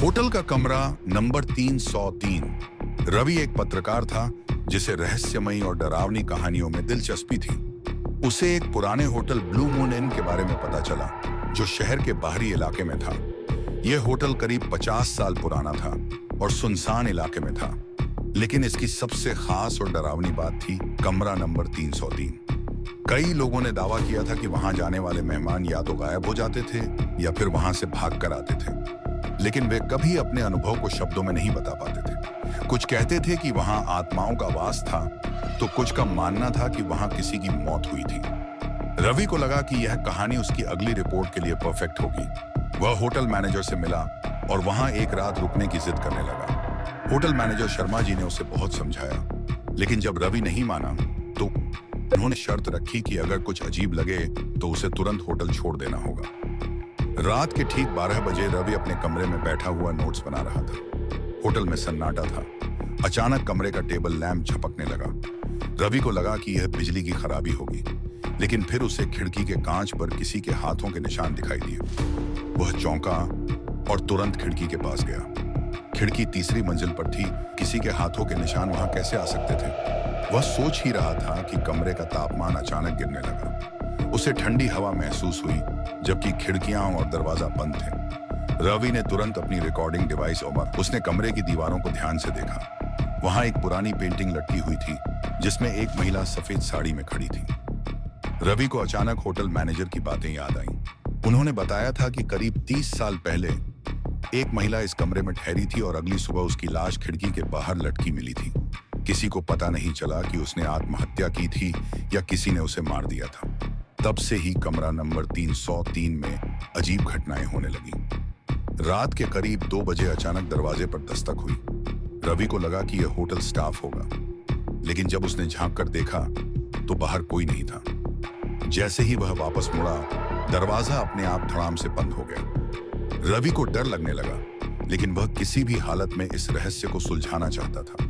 Hotel का कमरा number 303। Ravi एक पत्रकार था जिसे रहस्यमयी और डरावनी कहानियों में दिलचस्पी थी। उसे एक पुराने होटल ब्लू मून इन के बारे में पता चला जो शहर के बाहरी इलाके में था। यह होटल करीब 50 साल पुराना था और सुनसान इलाके में था, लेकिन इसकी सबसे खास और डरावनी बात थी कमरा नंबर 303। कई लोगों ने दावा किया था कि वहां जाने वाले मेहमान या तो गायब हो जाते थे या फिर वहां से भाग कर आते थे, लेकिन वे कभी अपने अनुभव को शब्दों में नहीं बता पाते थे। कुछ कहते थे कि वहां आत्माओं का वास था, तो कुछ का मानना था कि वहां किसी की मौत हुई थी। रवि को लगा कि यह कहानी उसकी अगली रिपोर्ट के लिए परफेक्ट होगी। वह होटल मैनेजर से मिला और वहां एक रात रुकने की जिद करने लगा। होटल मैनेजर शर्मा जी ने उसे बहुत समझाया, लेकिन जब रवि नहीं माना तो उन्होंने शर्त रखी कि अगर कुछ अजीब लगे तो उसे तुरंत होटल छोड़ देना होगा। रात के ठीक 12 बजे रवि अपने कमरे में बैठा हुआ नोट्स बना रहा था। होटल में सन्नाटा था। अचानक कमरे का टेबल लैंप झपकने लगा। रवि को लगा कि यह बिजली की खराबी होगी, लेकिन फिर उसे खिड़की के कांच पर किसी के हाथों के निशान दिखाई दिए। वह चौंका और तुरंत खिड़की के पास गया। खिड़की तीसरी मंजिल पर थी। किसी के हाथों के निशान वहां कैसे आ सकते थे? वह सोच ही रहा था कि कमरे का तापमान अचानक गिरने लगा। उसे ठंडी हवा महसूस हुई, जबकि खिड़कियां और दरवाजा बंद थे। रवि ने तुरंत अपनी रिकॉर्डिंग डिवाइस और उसने कमरे की दीवारों को ध्यान से देखा। वहां एक पुरानी पेंटिंग लटकी हुई थी जिसमें एक महिला सफेद साड़ी में खड़ी थी। रवि को अचानक होटल मैनेजर की बातें याद आईं। उन्होंने बताया था कि करीब 30 साल पहले एक महिला इस कमरे में ठहरी थी और अगली सुबह उसकी लाश खिड़की के बाहर लटकी मिली थी। किसी को पता नहीं चला कि उसने आत्महत्या की थी या किसी ने उसे मार दिया था। तब से ही कमरा नंबर 303 में अजीब घटनाएं होने लगी। रात के करीब 2 बजे अचानक दरवाजे पर दस्तक हुई। रवि को लगा कि यह होटल स्टाफ होगा, लेकिन जब उसने झांक कर देखा तो बाहर कोई नहीं था। जैसे ही वह वापस मुड़ा, दरवाजा अपने आप धड़ाम से बंद हो गया। रवि को डर लगने लगा, लेकिन वह किसी भी हालत में इस रहस्य को सुलझाना चाहता था।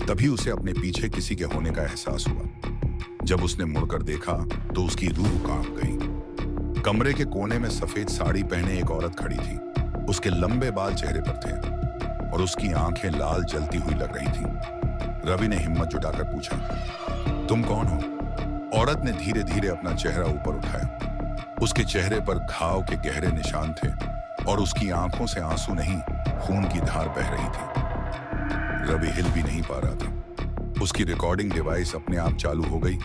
तभी उसे अपने पीछे किसी के होने का एहसास हुआ। जब उसने मुड़कर देखा तो उसकी रूह कांप गई। कमरे के कोने में सफेद साड़ी पहने एक औरत खड़ी थी। उसके लंबे बाल चेहरे पर थे और उसकी आंखें लाल जलती हुई लग रही थी। रवि ने हिम्मत जुटाकर पूछा, तुम कौन हो? औरत ने धीरे धीरे अपना चेहरा ऊपर उठाया। उसके चेहरे पर घाव के गहरे निशान थे और उसकी आंखों से आंसू नहीं, खून की धार बह रही थी। रवि हिल भी नहीं पा रहा था। उसकी रिकॉर्डिंग डिवाइस अपने आप चालू हो गई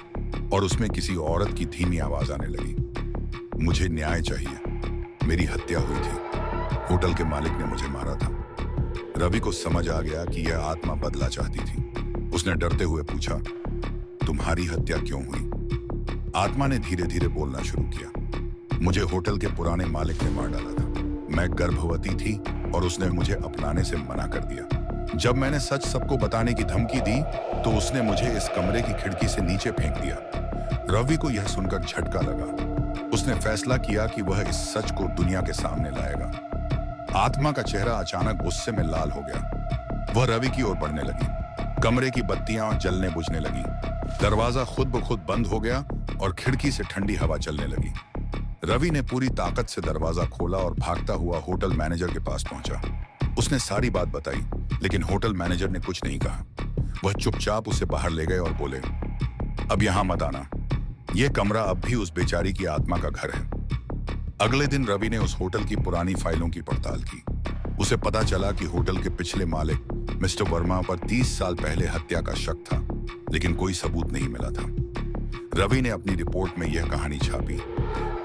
और उसमें किसी औरत की धीमी आवाज आने लगी। मुझे न्याय चाहिए। मेरी हत्या हुई थी। होटल के मालिक ने मुझे मारा था। रवि को समझ आ गया कि यह आत्मा बदला चाहती थी। उसने डरते हुए पूछा, तुम्हारी हत्या क्यों हुई? आत्मा ने धीरे धीरे बोलना शुरू किया। मुझे होटल के पुराने मालिक ने मार डाला था। मैं गर्भवती थी और उसने मुझे अपनाने से मना कर दिया। जब मैंने सच सबको बताने की धमकी दी तो उसने मुझे इस कमरे की खिड़की से नीचे फेंक दिया। रवि को यह सुनकर झटका लगा। उसने फैसला किया कि वह इस सच को दुनिया के सामने लाएगा। आत्मा का चेहरा अचानक गुस्से में लाल हो गया। वह रवि की ओर बढ़ने लगी। कमरे की बत्तियां जलने बुझने लगी। दरवाजा खुद ब खुद बंद हो गया और खिड़की से ठंडी हवा चलने लगी। रवि ने पूरी ताकत से दरवाजा खोला और भागता हुआ होटल मैनेजर के पास पहुंचा। उसने सारी बात बताई, लेकिन होटल मैनेजर ने कुछ नहीं कहा। वह चुपचाप उसे बाहर ले गए और बोले, अब यहां मत आना। यह कमरा अब भी उस बेचारी की आत्मा का घर है। अगले दिन रवि ने उस होटल की पुरानी फाइलों की पड़ताल की। उसे पता चला कि होटल के पिछले मालिक मिस्टर वर्मा पर 30 साल पहले हत्या का शक था, लेकिन कोई सबूत नहीं मिला था। रवि ने अपनी रिपोर्ट में यह कहानी छापी।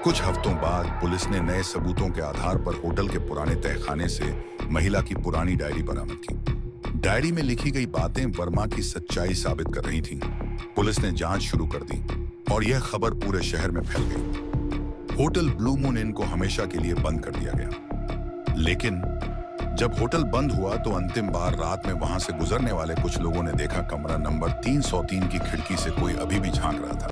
कुछ हफ्तों बाद पुलिस ने नए सबूतों के आधार पर होटल के पुराने तहखाने से महिला की पुरानी डायरी बरामद की। डायरी में लिखी गई बातें वर्मा की सच्चाई साबित कर रही थीं। पुलिस ने जांच शुरू कर दी और यह खबर पूरे शहर में फैल गई। होटल ब्लू मून इन को हमेशा के लिए बंद कर दिया गया। लेकिन जब होटल बंद हुआ तो अंतिम बार रात में वहां से गुजरने वाले कुछ लोगों ने देखा कमरा नंबर 303 की खिड़की से कोई अभी भी झांक रहा था।